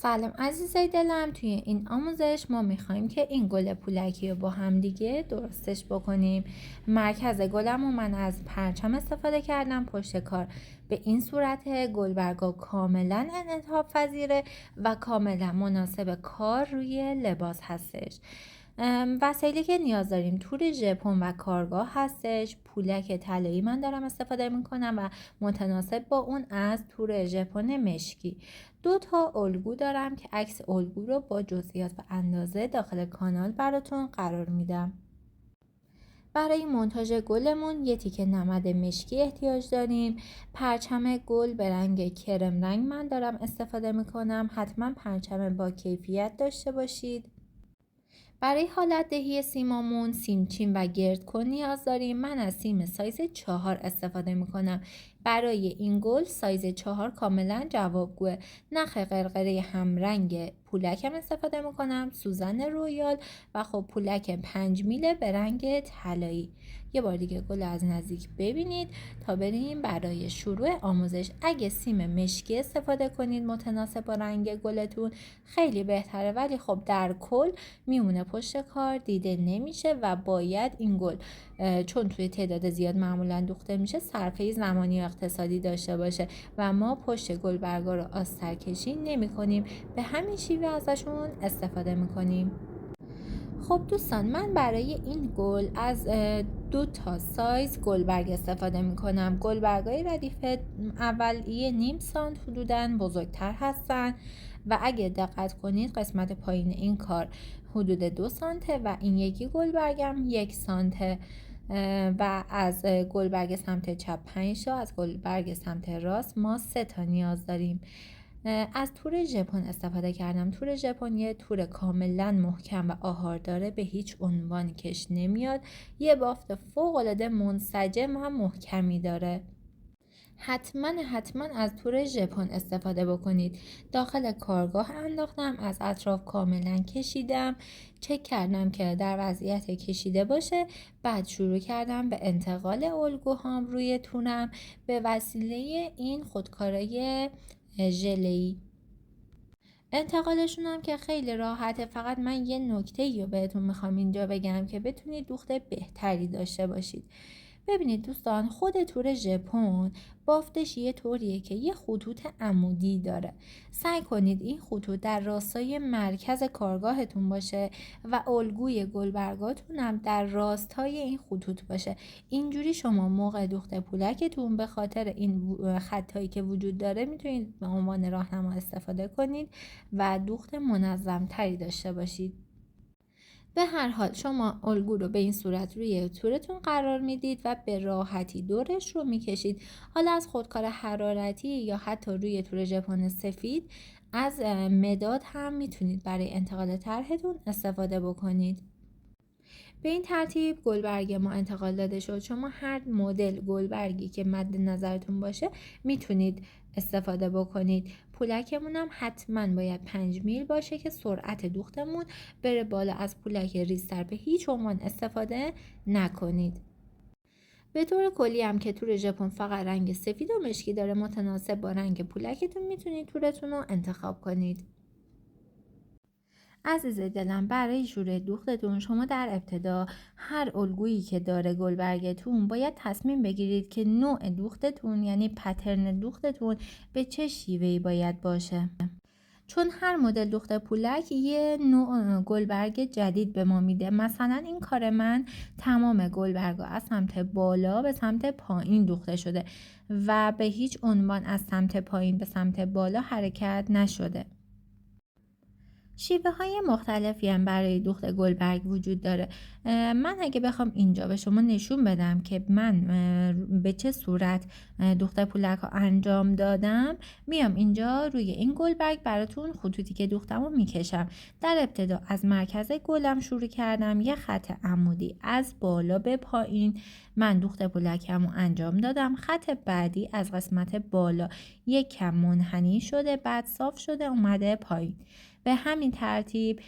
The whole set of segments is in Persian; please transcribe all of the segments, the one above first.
سلام عزیزای دلم، توی این آموزش ما میخوایم که این گل پولکی رو با هم دیگه درستش بکنیم. مرکز گلم رو من از پرچم استفاده کردم پشت کار. به این صورت گلبرگا کاملا انعطاف پذیره و کاملا مناسب کار روی لباس هستش. وسایلی که نیاز داریم تور ژپن و کارگاه هستش. پولک طلایی من دارم استفاده میکنم و متناسب با اون از تور ژپن مشکی. 2 الگو دارم که عکس الگو رو با جزئیات و اندازه داخل کانال براتون قرار میدم. برای مونتاژ گلمون یه تیکه نمد مشکی احتیاج داریم. پرچم گل به رنگ کرم رنگ من دارم استفاده میکنم. حتما پرچم با کیفیت داشته باشید. برای حالت دهی سیمامون سیمچین و گردکن نیاز داریم. من از سیم سایز 4 استفاده میکنم. برای این گل سایز 4 کاملا جوابگوه. نخ قرقره همرنگ پولکم استفاده میکنم، سوزن رویال و خب پولک 5 میله به رنگ طلایی. یه بار دیگه گل از نزدیک ببینید تا بریم برای شروع آموزش. اگه سیم مشکی استفاده کنید متناسب با رنگ گلتون خیلی بهتره، ولی خب در کل میمونه پشت کار، دیده نمیشه و باید این گل چون توی تعداد زیاد معمولا دوخته میشه صرفه زمانی و اقتصادی داشته باشه و ما پشت گل برگا رو آستر کشی نمی کنیم، به همین شیوه ازشون استفاده میکنیم. خب دوستان، من برای این گل از 2 سایز گلبرگ استفاده میکنم. گلبرگای ردیف اول یه نیم سانت حدوداً بزرگتر هستن و اگه دقت کنید قسمت پایین این کار حدود 2 سانته و این یکی گلبرگم 1 سانته و از گلبرگ سمت چپ 5 تا، از گلبرگ سمت راست ما 3 تا نیاز داریم. از تور ژپن استفاده کردم. تور ژپن یه تور کاملا محکم و آهارداره، به هیچ عنوان کش نمیاد. یه بافت فوق‌العاده منسجم و محکمی داره. حتما از تور ژپن استفاده بکنید. داخل کارگاه انداختم، از اطراف کاملا کشیدم، چک کردم که در وضعیت کشیده باشه. بعد شروع کردم به انتقال الگوهام روی تونم به وسیله این خودکارای ژله‌ای. انتقالشون هم که خیلی راحته. فقط من یه نکته رو بهتون میخوام اینجا بگم که بتونید دوخت بهتری داشته باشید. ببینید دوستان، خود تور ژپن بافتش یه طوریه که یه خطوط عمودی داره. سعی کنید این خطوط در راستای مرکز کارگاهتون باشه و الگوی گلبرگاتون هم در راستای این خطوط باشه. اینجوری شما موقع دوخت پولکتون به خاطر این خطایی که وجود داره میتونید به عنوان راهنما استفاده کنید و دوخت منظم تری داشته باشید. به هر حال شما الگو رو به این صورت روی تورتون قرار میدید و به راحتی دورش رو میکشید. حالا از خودکار حرارتی یا حتی روی تور ژپن سفید از مداد هم میتونید برای انتقال طرحتون استفاده بکنید. به این ترتیب گلبرگ ما انتقال داده شد. شما هر مدل گلبرگی که مد نظرتون باشه میتونید استفاده بکنید. پولکمون هم حتما باید 5 میل باشه که سرعت دوختمون بره بالا. از پولک ریزتر به هیچ عنوان استفاده نکنید. به طور کلی هم که تور ژپن فقط رنگ سفید و مشکی داره، متناسب با رنگ پولکتون میتونید تورتون رو انتخاب کنید. عزیز دلم، برای شروع دوختتون شما در ابتدا هر الگویی که داره گلبرگتون باید تصمیم بگیرید که نوع دوختتون یعنی پترن دوختتون به چه شیوهی باید باشه، چون هر مدل دوخت پولک یه نوع گلبرگ جدید به ما میده. مثلا این کار من تمام گلبرگا از سمت بالا به سمت پایین دوخته شده و به هیچ عنوان از سمت پایین به سمت بالا حرکت نشده. شیوه های مختلفی هم برای دوخت گلبرگ وجود داره. من اگه بخوام اینجا به شما نشون بدم که من به چه صورت دوخت پولک ها انجام دادم، میام اینجا روی این گلبرگ براتون خطوطی که دوختم رو میکشم. در ابتدا از مرکز گلم شروع کردم، یه خط عمودی از بالا به پایین من دوخت پولکم رو انجام دادم. خط بعدی از قسمت بالا یک کم منحنی شده، بعد صاف شده اومده پایین. به همین ترتیب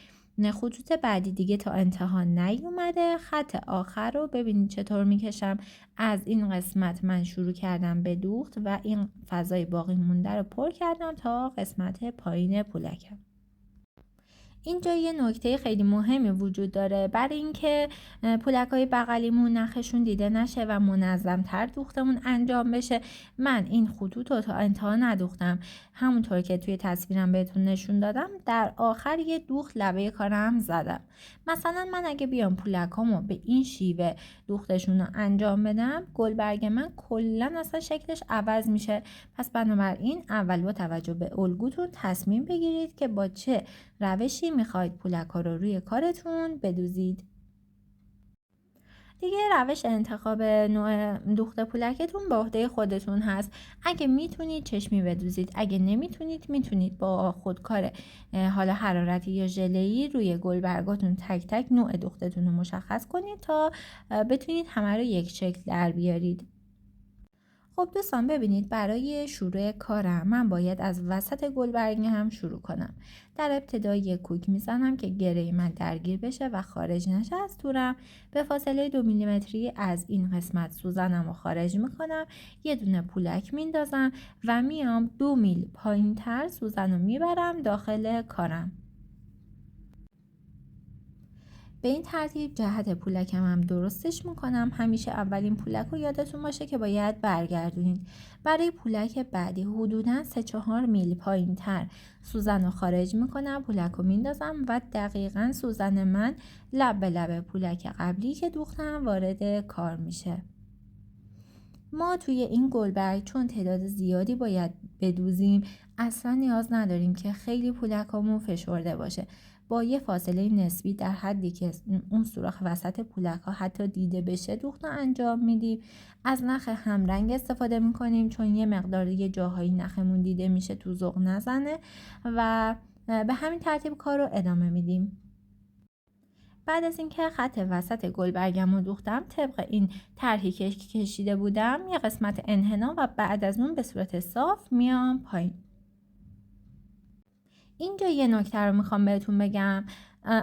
خطوط بعدی دیگه تا انتها نیومده. خط آخر رو ببینید چطور میکشم. از این قسمت من شروع کردم به دوخت و این فضای باقی مونده رو پر کردم تا قسمت پایین پولکم. اینجا یه نکته خیلی مهمی وجود داره. برای اینکه پولک‌های بغلیمون نخشون دیده نشه و منظم‌تر دوختمون انجام بشه، من این خطوط رو تا انتها ندوختم. همونطور که توی تصویرم بهتون نشون دادم، در آخر یه دوخت لبه کارم زدم. مثلا من اگه بیام پولکامو به این شیوه دوختشون رو انجام بدم، گلبرگ من کلا اصلا شکلش عوض میشه. پس بنابراین اول با توجه به الگوتون تصمیم بگیرید که با چه روشی میخواید پولک‌ها رو روی کارتون بدوزید. دیگه روش انتخاب نوع دوخت پولکتون به عهده خودتون هست. اگه میتونید چشمی بدوزید، اگه نمیتونید میتونید با خودکار حالا حرارتی یا ژله‌ای روی گلبرگاتون تک تک نوع دوختتون رو مشخص کنید تا بتونید همه رو یک شکل در بیارید. خب دوستان ببینید، برای شروع کارم من باید از وسط گلبرگ هم شروع کنم. در ابتدا یک کوک میزنم که گره من درگیر بشه و خارج نشه از تورم. به فاصله 2 میلیمتری از این قسمت سوزنم رو خارج میکنم. یه دونه پولک میندازم و میام 2 میل پایین تر سوزن رو میبرم داخل کارم. به این ترتیب جهت پولکم هم درستش میکنم. همیشه اولین پولک رو یادتون باشه که باید برگردونید. برای پولک بعدی حدوداً 3-4 میل پایین تر سوزن رو خارج میکنم، پولک رو میندازم و دقیقاً سوزن من لب به لب پولک قبلی که دوختم وارد کار میشه. ما توی این گلبرگ چون تعداد زیادی باید بدوزیم، اصلا نیاز نداریم که خیلی پولکامون فشرده باشه. با یه فاصله نسبی در حدی که اون سوراخ وسط پولک ها حتی دیده بشه دوخت رو انجام میدیم. از نخ همرنگ استفاده میکنیم چون یه مقدار یه جاهایی نخمون دیده میشه تو ذوق نزنه و به همین ترتیب کار رو ادامه میدیم. بعد از اینکه خط وسط گلبرگم رو دوختم، طبق این طرحی که کشیده بودم یه قسمت انحنا و بعد از اون به صورت صاف میام پایین. اینجا یه نکته رو میخوام بهتون بگم.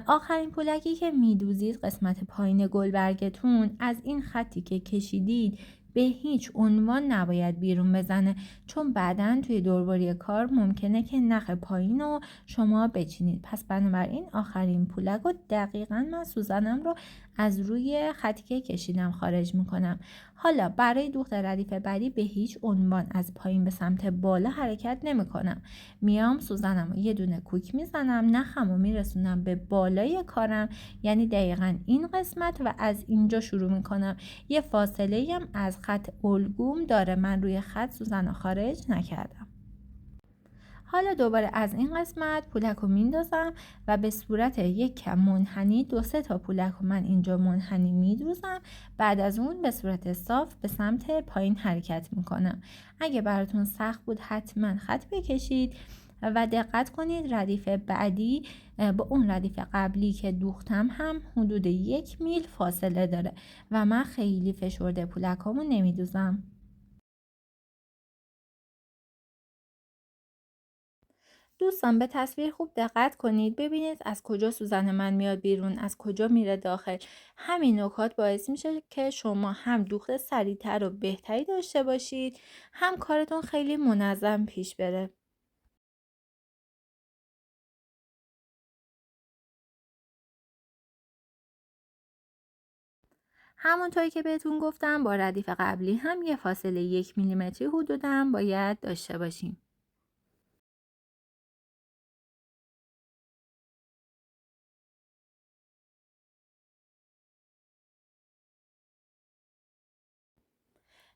آخرین پولکی که میدوزید قسمت پایین گلبرگتون از این خطی که کشیدید به هیچ عنوان نباید بیرون بزنه، چون بعداً توی دوربری کار ممکنه که نخ پایین رو شما بچینید. پس بنابراین آخرین پولک رو دقیقاً من سوزنم رو از روی خطی که کشیدم خارج میکنم. حالا برای دوخت ردیف بعدی به هیچ عنوان از پایین به سمت بالا حرکت نمیکنم. میام سوزنم رو یه دونه کوک میزنم، نخم رو میرسونم به بالای کارم، یعنی دقیقاً این قسمت و از اینجا شروع میکنم. یه فاصله هم از خط الگوم داره، من روی خط سوزن رو خارج نکردم. حالا دوباره از این قسمت پولک رو میندازم و به صورت یک کم منحنی 2-3 تا پولک رو من اینجا منحنی میدوزم. بعد از اون به صورت صاف به سمت پایین حرکت میکنم. اگه براتون سخت بود حتما خط بکشید و دقت کنید ردیف بعدی با اون ردیف قبلی که دوختم هم حدود 1 میل فاصله داره و من خیلی فشرده پولکامو نمیدوزم. دوستان به تصویر خوب دقت کنید، ببینید از کجا سوزن من میاد بیرون، از کجا میره داخل. همین نکات باعث میشه که شما هم دوخت سریعتر و بهتری داشته باشید، هم کارتون خیلی منظم پیش بره. همونطوری که بهتون گفتم با ردیف قبلی هم یه فاصله 1 میلیمتری حدوداً باید داشته باشیم.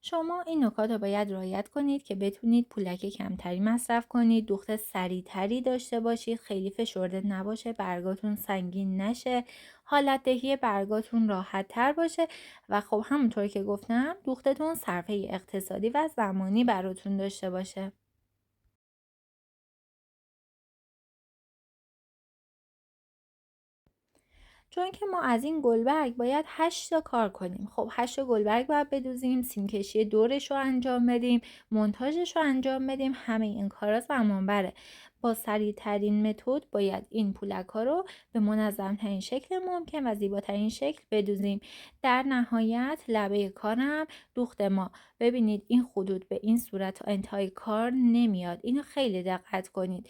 شما این نکات رو باید رعایت کنید که بتونید پولک کمتری مصرف کنید، دوخت سریعتری داشته باشید، خیلی فشرده نباشه، برگاتون سنگین نشه، حالت دهی برگاتون راحت تر باشه و خب همونطور که گفتم دوختتون صرفه اقتصادی و زمانی براتون داشته باشه. چون که ما از این گلبرگ باید 8 تا کار کنیم. خب 8 تا گلبرگ باید بدوزیم، سیمکشی دورش رو انجام بدیم، مونتاژش رو انجام بدیم. همه این کارا زمان بره. با سریعترین متد باید این پولک ها رو به منظم ترین شکل ممکن و زیباترین شکل بدوزیم. در نهایت لبه کارم دوخت ما. ببینید این خطوط به این صورت تا انتهای کار نمیاد. اینو خیلی دقت کنید.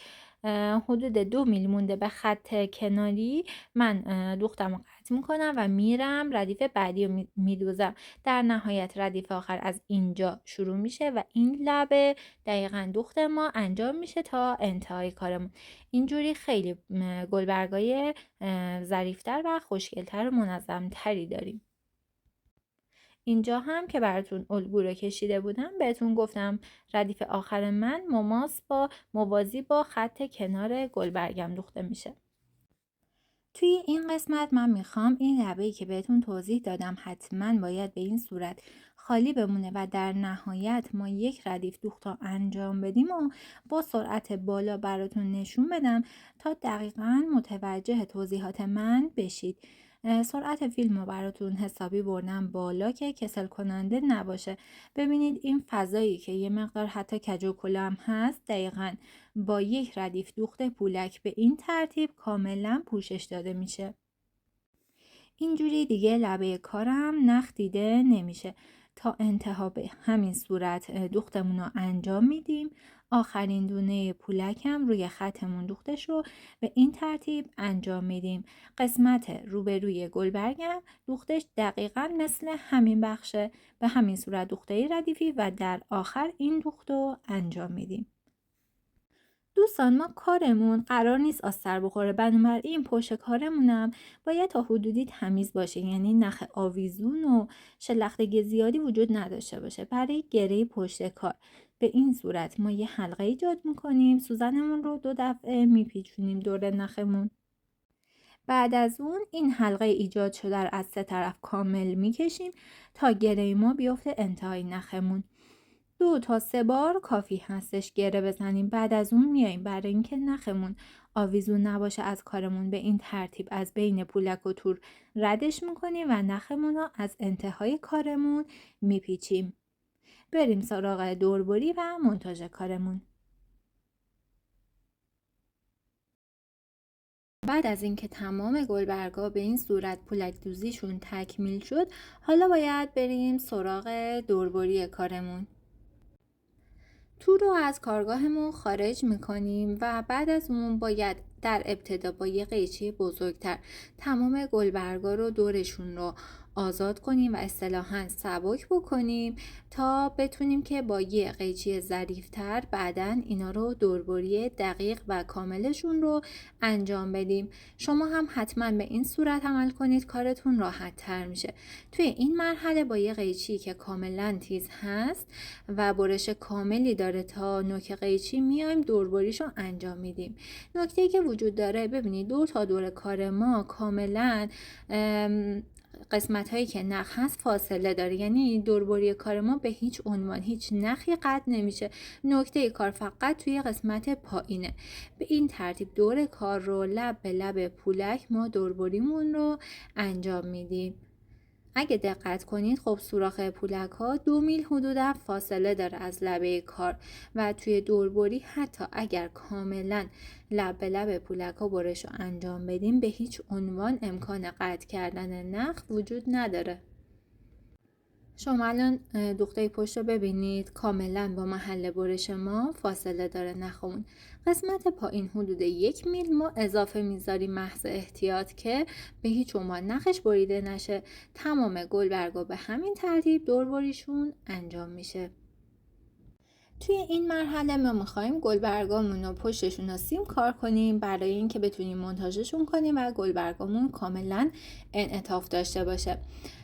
حدود 2 میل مونده به خط کناری من دوختم رو قطع میکنم و میرم ردیف بعدی رو میدوزم. در نهایت ردیف آخر از اینجا شروع میشه و این لبه دقیقا دوخت ما انجام میشه تا انتهای کارمون. اینجوری خیلی گلبرگای ظریفتر و خوشگلتر و منظمتری داریم. اینجا هم که براتون الگو رو کشیده بودم بهتون گفتم ردیف آخر من موازی با خط کنار گلبرگم دوخته میشه. توی این قسمت من میخوام این لبه‌ای که بهتون توضیح دادم حتما باید به این صورت خالی بمونه و در نهایت ما یک ردیف دوخت تا انجام بدیم و با سرعت بالا براتون نشون بدم تا دقیقاً متوجه توضیحات من بشید. سرعت فیلم رو براتون حسابی بردم بالا که کسل کننده نباشه. ببینید این فضایی که یه مقدار حتی کج و کلم هست دقیقاً با یک ردیف دوخت پولک به این ترتیب کاملا پوشش داده میشه. اینجوری دیگه لبه کارم نخ دیده نمیشه. تا انتها به همین صورت دوختمون رو انجام میدیم. آخرین دونه پولک هم روی خطمون دوختش رو به این ترتیب انجام میدیم. قسمت روبروی گلبرگم دوختش دقیقاً مثل همین بخشه. به همین صورت دوخته ردیفی و در آخر این دوخت رو انجام میدیم. دوستان ما کارمون قرار نیست آستر بخوره، بنابراین پشت کارمونم باید تا حدودی تمیز باشه، یعنی نخ آویزون و شلختگی زیادی وجود نداشته باشه. برای گره پشت کار به این صورت ما یه حلقه ایجاد میکنیم، سوزنمون رو 2 دفعه میپیچونیم دور نخمون. بعد از اون این حلقه ایجاد شده رو از 3 طرف کامل میکشیم تا گره ما بیفته انتهای نخمون. 2 تا 3 بار کافی هستش گره بزنیم. بعد از اون میایم برای اینکه نخمون آویزون نباشه از کارمون به این ترتیب از بین پولک و تور ردش میکنیم و نخمون رو از انتهای کارمون میپیچیم. بریم سراغ دوربری و مونتاژ کارمون. بعد از اینکه تمام گلبرگا به این صورت پولک دوزیشون تکمیل شد، حالا باید بریم سراغ دوربری کارمون. تور رو از کارگاهمون خارج میکنیم و بعد از اون باید در ابتدا با یه قیچی بزرگتر تمام گلبرگا رو دورشون رو آزاد کنیم و اصطلاحاً سبک بکنیم تا بتونیم که با یه قیچی ظریف‌تر بعداً اینا رو دوربری دقیق و کاملشون رو انجام بدیم. شما هم حتما به این صورت عمل کنید، کارتون راحت تر میشه. توی این مرحله با یه قیچی که کاملا تیز هست و برش کاملی داره تا نوک قیچی میایم دوربریشو انجام میدیم. نکته‌ای که وجود داره ببینید دور تا دور کار ما کاملا قسمت هایی که نخ هست فاصله داره، یعنی دوربری کار ما به هیچ عنوان هیچ نخی قطع نمیشه. نکته کار فقط توی قسمت پایینه. به این ترتیب دور کار رو لب به لب پولک ما دوربریمون رو انجام میدیم. اگه دقت کنید خب سوراخ پولک ها 2 میل حدودا فاصله داره از لبه کار و توی دوربری حتی اگر کاملا لب به لب پولک ها برش رو انجام بدیم به هیچ عنوان امکان قطع کردن نخ وجود نداره. شما الان دوخته پشت رو ببینید کاملا با محل برش ما فاصله داره نخمون. قسمت پایین حدود 1 میل ما اضافه میذاریم محض احتیاط که به هیچ عنوان نخش بریده نشه. تمام گلبرگا به همین ترتیب دوربریشون انجام میشه. توی این مرحله ما میخوایم گلبرگامون رو پشتشون رو سیم کار کنیم برای اینکه بتونیم مونتاژشون کنیم و گلبرگامون کاملا انعطاف داشته باشه.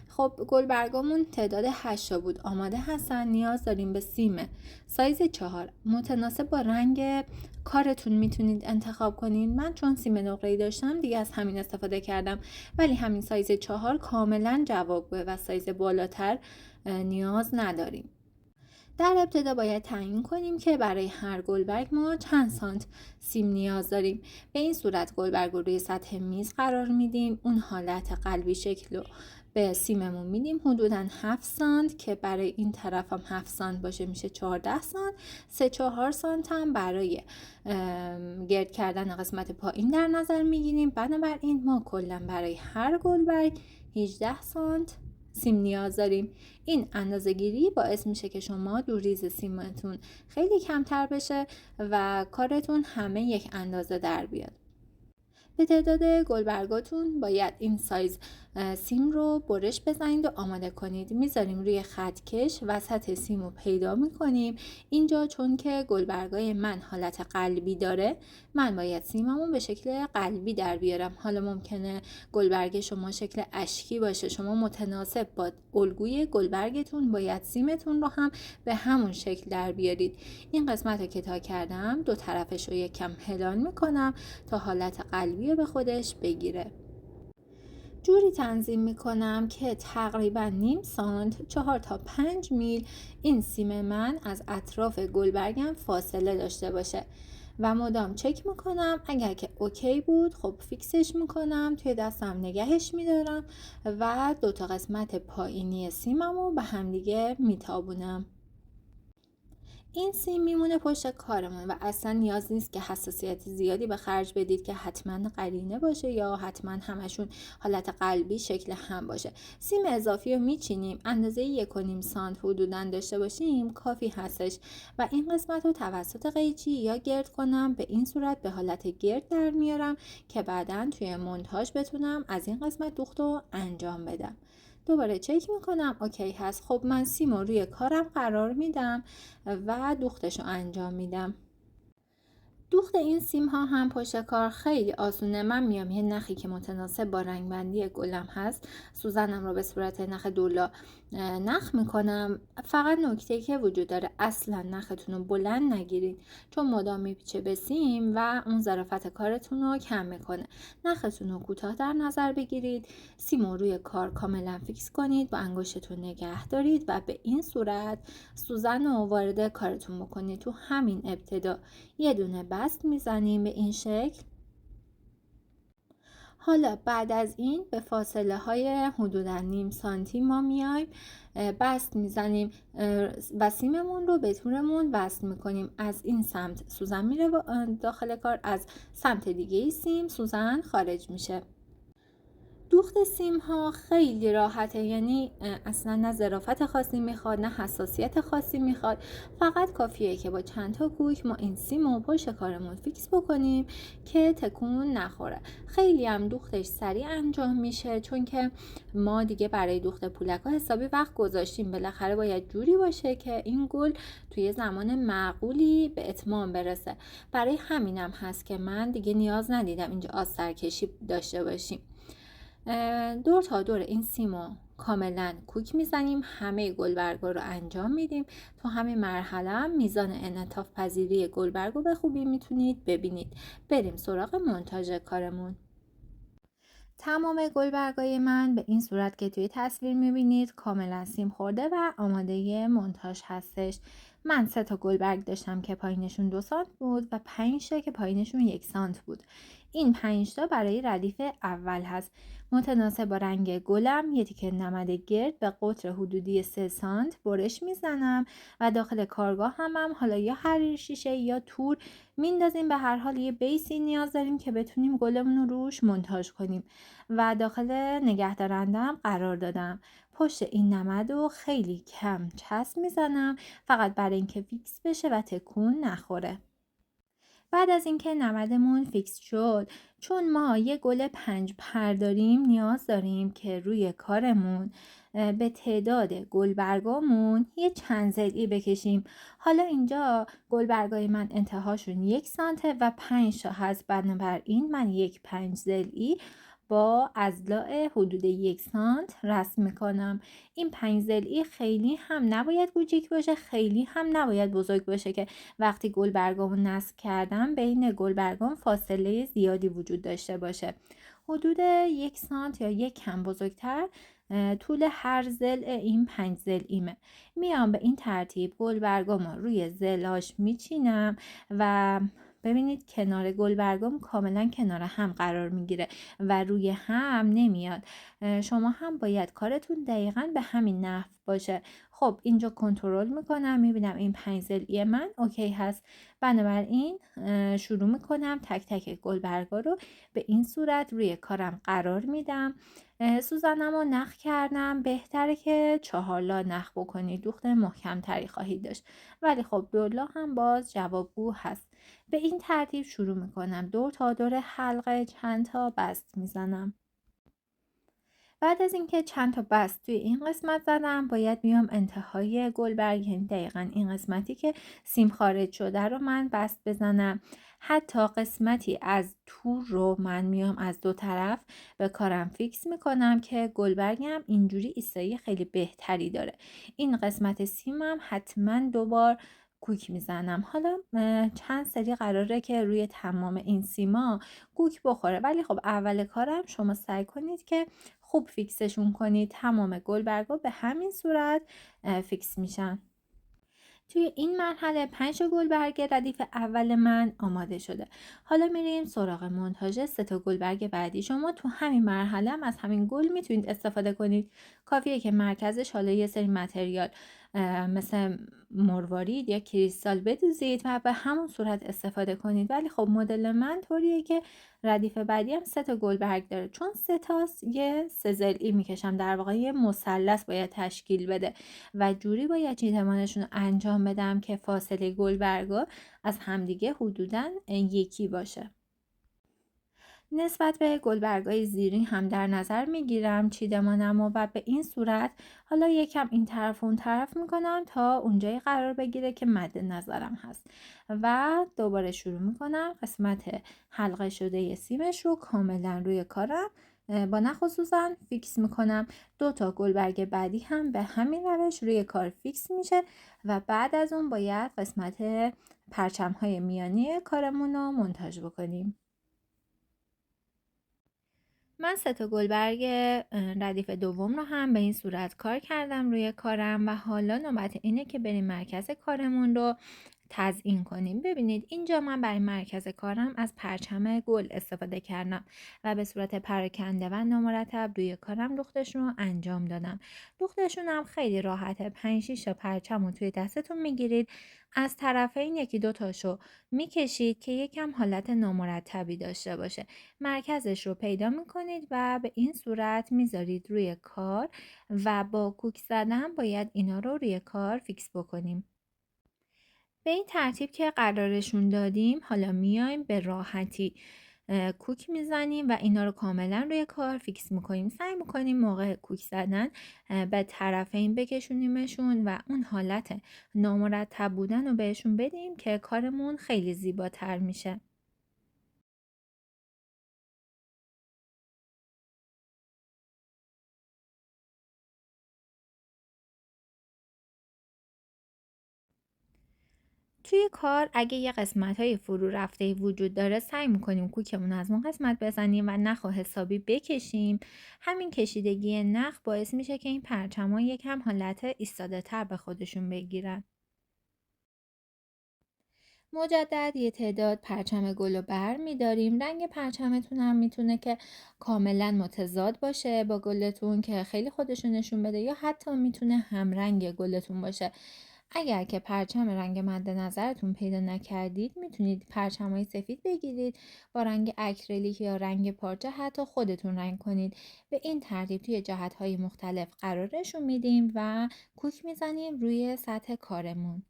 خب گلبرگامون تعداد 8 تا بود، آماده هستن. نیاز داریم به سیم سایز 4 متناسب با رنگ کارتون میتونید انتخاب کنین. من چون سیم نقره‌ای داشتم دیگه از همین استفاده کردم، ولی همین سایز 4 کاملا جوابگوه و سایز بالاتر نیاز نداریم. در ابتدا باید تعیین کنیم که برای هر گلبرگ ما چند سانت سیم نیاز داریم. به این صورت گلبرگ رو روی سطح میز قرار میدیم. اون حالت قلبی شکل رو به سیممون میدیم حدوداً 7 سانت که برای این طرف هم 7 سانت باشه میشه 14 سانت. 3-4 سانت هم برای گرد کردن قسمت پایین در نظر میگیریم. بنابراین ما کلا برای هر گلبرگ 18 سانت سیم نیاز داریم. این اندازه گیری باعث میشه که شما دوریز سیمتون خیلی کمتر بشه و کارتون همه یک اندازه در بیاد. به تعداد گلبرگاتون باید این سایز سیم رو برش بزنید و آماده کنید. میذاریم روی خطکش وسط سیم رو پیدا میکنیم. اینجا چون که گلبرگای من حالت قلبی داره، من باید سیممون به شکل قلبی در بیارم. حالا ممکنه گلبرگ شما شکل اشکی باشه. شما متناسب با الگوی گلبرگتون باید سیمتون رو هم به همون شکل در بیارید. این قسمت رو که تا کردم دو طرفش رو یک کم هلال میکنم تا حالت قلبی رو به خودش بگیره. جوری تنظیم میکنم که تقریبا نیم سانت 4 تا 5 میل این سیم من از اطراف گلبرگم فاصله داشته باشه و مدام چک میکنم. اگر که اوکی بود خب فیکسش میکنم، توی دستم نگهش میدارم و دو تا قسمت پایینی سیممو به همدیگه میتابونم. این سیم میمونه پشت کارمون و اصلا نیاز نیست که حساسیت زیادی به خرج بدید که حتما قرینه باشه یا حتما همشون حالت قلبی شکل هم باشه. سیم اضافی رو میچینیم، اندازه 1.5 سانت حدوداً داشته باشیم کافی هستش و این قسمت رو توسط قیچی یا گرد کنم. به این صورت به حالت گرد در میارم که بعداً توی مونتاژ بتونم از این قسمت دوخت رو انجام بدم. دوباره چک میکنم اوکی هست. خب من سیم رو روی کارم قرار میدم و دوختش رو انجام میدم. دوخت این سیم ها هم پشت کار خیلی آسونه. من میام یه نخی که متناسب با رنگ بندی گلم هست، سوزنم رو به صورت نخ دولا نخ میکنم. فقط نکته که وجود داره اصلا نختون رو بلند نگیرید چون مدام میپیچه به سیم و اون ظرافت کارتون رو کم میکنه. نختون رو کوتاه در نظر بگیرید، سیم رو روی کار کاملا فیکس کنید، با انگشتتون نگه دارید و به این صورت سوزن رو وارد کارتون بکنید. تو همین ابتدا یه دونه بست میزنیم به این شکل. حالا بعد از این به فاصله های حدوداً نیم سانتی ما میایم بست میزنیم و سیممون رو به تورمون وصل میکنیم. از این سمت سوزن میره داخل کار، از سمت دیگه سیم سوزن خارج میشه. دوخت سیم ها خیلی راحته، یعنی اصلا نه ظرافت خاصی میخواد نه حساسیت خاصی میخواد. فقط کافیه که با چند تا کوک ما این سیم رو پشت کارمون فیکس بکنیم که تکون نخوره. خیلی هم دوختش سریع انجام میشه چون که ما دیگه برای دوخت پولک ها حسابی وقت گذاشتیم. بالاخره باید جوری باشه که این گل توی زمان معقولی به اتمام برسه. برای همینم هست که من دیگه نیاز ندیدم اینجا آسترکشی داشته باشیم. دور تا دور این سیمو کاملا کوک میزنیم، همه گلبرگا رو انجام میدیم. تو همین مرحله میزان انعطاف پذیری گلبرگو به خوبی میتونید ببینید. بریم سراغ مونتاژ کارمون. تمام گلبرگای من به این صورت که توی تصویر میبینید کاملا سیم خورده و آماده مونتاژ هستش. من 3 تا گلبرگ داشتم که پایینشون 2 سانت بود و 5 تا که پایینشون 1 سانت بود. این 5 تا برای ردیف اول هست. متناسب با رنگ گلم یه تیکه نمد گرد به قطر حدودی 3 سانت برش میزنم و داخل کارگاه هم حالا یا حریر شیشه یا تور میندازیم. به هر حال یه بیسی نیاز داریم که بتونیم گلمون رو روش مونتاژ کنیم و داخل نگهدارندم قرار دادم. پشت این نمد رو خیلی کم چسب میزنم فقط برای اینکه فیکس بشه و تکون نخوره. بعد از اینکه نمدمون فیکس شد، چون ما یه گل 5 پر داریم نیاز داریم که روی کارمون به تعداد گلبرگامون یه چند ضلعی بکشیم. حالا اینجا گلبرگای من انتهاشون 1 سانته و 5 تا هست. بنابراین من یک 5 ضلعی با اضلاع حدود 1 سانت رسم میکنم. این 5 ضلعی خیلی هم نباید کوچیک باشه، خیلی هم نباید بزرگ باشه که وقتی گلبرگامو نصب کردم بین گلبرگام فاصله زیادی وجود داشته باشه. حدود 1 سانت یا 1 کم بزرگتر طول هر ضلع این 5 ضلعیمه. میام به این ترتیب گلبرگامو روی ضلعاش میچینم و ببینید کنار گلبرگم کاملا کنار هم قرار میگیره و روی هم نمیاد. شما هم باید کارتون دقیقا به همین نحو باشه. خب اینجا کنترل میکنم، میبینم این 5 ضلعی من اوکی هست. بنابراین شروع میکنم تک تک گلبرگا رو به این صورت روی کارم قرار میدم. سوزنم رو نخ کردم، بهتره که 4 لا نخ بکنید، دوخت محکم تری خواهید داشت، ولی خب 2 لا هم باز جوابگو هست. به این ترتیب شروع میکنم دور تا دور حلقه چند تا بست میزنم. بعد از اینکه چند تا بست توی این قسمت زدم، باید بیام انتهای گلبرگ، یعنی دقیقا این قسمتی که سیم خارج شده رو من بست بزنم. حتی قسمتی از تور رو من میام از 2 طرف به کارم فیکس میکنم که گلبرگم اینجوری ایستایی خیلی بهتری داره. این قسمت سیمم حتما 2 بار کوک میزنم. حالا چند سری قراره که روی تمام این سیما کوک بخوره، ولی خب اول کارم شما سعی کنید که خوب فیکسشون کنید. تمام گلبرگا به همین صورت فیکس میشن. توی این مرحله 5 گلبرگ ردیف اول من آماده شده. حالا میریم سراغ مونتاژ 3 تا گلبرگ بعدی. شما تو همین مرحله هم از همین گل میتونید استفاده کنید. کافیه که مرکزش حالا یه سری متریال مثل مروارید یا کریستال بدوزید و به همون صورت استفاده کنید. ولی خب مدل من طوریه که ردیف بعدی هم 3 تا گلبرگ داره. چون 3 تاست یه 3 ضلعی میکشم، در واقع یه مثلث باید تشکیل بده و جوری باید چیدمانشون رو انجام بدم که فاصله گلبرگا از همدیگه حدوداً یکی باشه. نسبت به گلبرگای زیرین هم در نظر میگیرم چیدمانم و به این صورت حالا یکم این طرف اون طرف میکنم تا اونجایی قرار بگیره که مد نظرم هست و دوباره شروع میکنم قسمت حلقه شده سیمش رو کاملا روی کارم با نخ و سوزن فیکس میکنم. 2 تا گلبرگ بعدی هم به همین روش روی کار فیکس میشه و بعد از اون باید قسمت پرچم های میانی کارمون رو مونتاژ بکنیم. من 3 تا گلبرگ ردیف دوم رو هم به این صورت کار کردم روی کارم و حالا نوبت اینه که بریم مرکز کارمون رو تزیین کنیم. ببینید اینجا من برای مرکز کارم از پرچم گل استفاده کردم و به صورت پراکنده و نامرتب روی کارم لختشون رو انجام دادم. لختشون هم خیلی راحته. 5-6 تا پرچم رو توی دستتون میگیرید، از طرفین 1-2 تاشو میکشید که یکم حالت نامرتبی داشته باشه. مرکزش رو پیدا میکنید و به این صورت میذارید روی کار و با کوک زدن باید اینا رو روی کار فیکس بکنیم. به این ترتیب که قرارشون دادیم حالا میایم به راحتی کوک میزنیم و اینا رو کاملا روی کار فیکس میکنیم. سعی میکنیم موقع کوک زدن به طرفین بکشونیمشون و اون حالت نامرتب بودن رو بهشون بدیم که کارمون خیلی زیباتر میشه. توی کار اگه یه قسمت‌های فرو رفته‌ای وجود داره سعی می‌کنیم کوکمون از اون قسمت بزنیم و نخ و حسابی بکشیم. همین کشیدگی نخ باعث میشه که این پرچم‌ها یکم حالت ایستاده‌تر به خودشون بگیرن. مجدد یه تعداد پرچم گل رو بر می‌داریم. رنگ پرچمتون هم میتونه که کاملا متضاد باشه با گلتون که خیلی خودشون نشون بده، یا حتی میتونه همرنگ گلتون باشه. اگر که پرچم رنگ مد نظرتون پیدا نکردید میتونید پرچم‌های سفید بگیرید با رنگ اکریلیک یا رنگ پارچه حتی خودتون رنگ کنید. به این ترتیب توی جهت‌های مختلف قرارشون میدیم و کوک میزنیم روی سطح کارمون.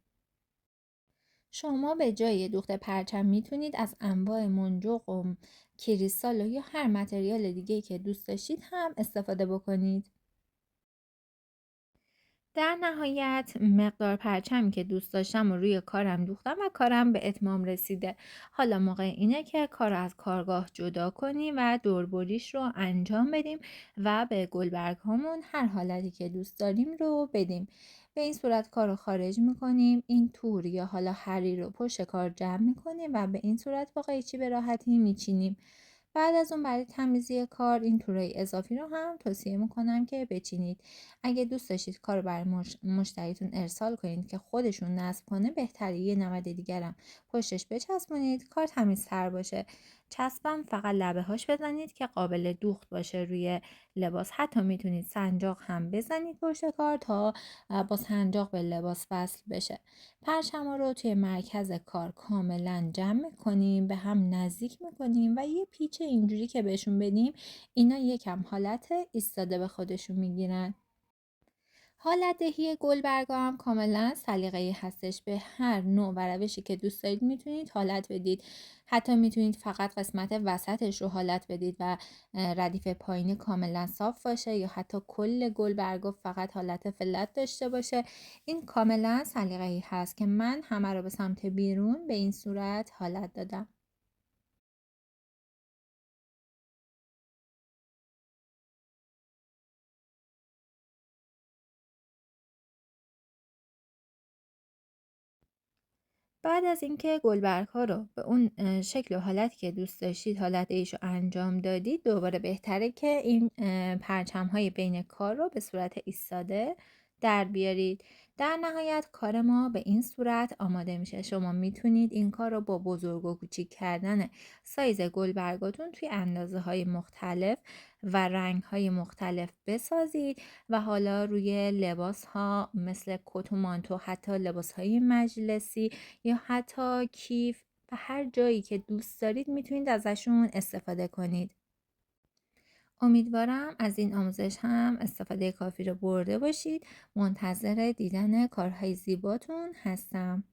شما به جای دوخت پرچم میتونید از انواع منجوق و کریستال یا هر متریال دیگه که دوست داشتید هم استفاده بکنید. در نهایت مقدار پرچمی که دوست داشتم و روی کارم دوختم و کارم به اتمام رسیده. حالا موقع اینه که کار رو از کارگاه جدا کنیم و دوربریش رو انجام بدیم و به گلبرگ هامون هر حالتی که دوست داریم رو بدیم. به این صورت کار رو خارج میکنیم، این تور یا حالا هری رو پشت کار جمع میکنیم و به این صورت با قیچی به راحتی میچینیم. بعد از اون برای تمیزی کار این تورای اضافی رو هم توصیه میکنم که بچینید. اگه دوست داشتید کار رو برای مشتریتون ارسال کنید که خودشون نصب کنه، بهتره یه نمد دیگرم پشتش بچسبونید، کار تمیزتر باشه. چسبم فقط لبه هاش بزنید که قابل دوخت باشه روی لباس. حتی میتونید سنجاق هم بزنید پشت کار تا با سنجاق به لباس وصل بشه. پرچما رو توی مرکز کار کاملا جمع میکنیم، به هم نزدیک میکنیم و یه پیچ اینجوری که بهشون بدیم اینا یکم حالت ایستاده به خودشون میگیرن. حالت دهی گلبرگا هم کاملا سلیقه‌ای هستش. به هر نوع و روشی که دوست دارید میتونید حالت بدید. حتی میتونید فقط قسمت وسطش رو حالت بدید و ردیف پایینی کاملا صاف باشه، یا حتی کل گلبرگا فقط حالت فلت داشته باشه. این کاملا سلیقه‌ای هست که من همه رو به سمت بیرون به این صورت حالت دادم. بعد از اینکه گلبرگ‌ها رو به اون شکل و حالتی که دوست داشتید حالت ایش رو انجام دادید، دوباره بهتره که این پرچم‌های بین کار رو به صورت ایستاده در بیارید. در نهایت کار ما به این صورت آماده میشه. شما میتونید این کار رو با بزرگ و کوچیک کردن سایز گلبرگاتون توی اندازه‌های مختلف و رنگ‌های مختلف بسازید و حالا روی لباس‌ها مثل کت و مانتو، حتی لباس‌های مجلسی یا حتی کیف و هر جایی که دوست دارید میتونید ازشون استفاده کنید. امیدوارم از این آموزش هم استفاده کافی رو برده باشید. منتظر دیدن کارهای زیباتون هستم.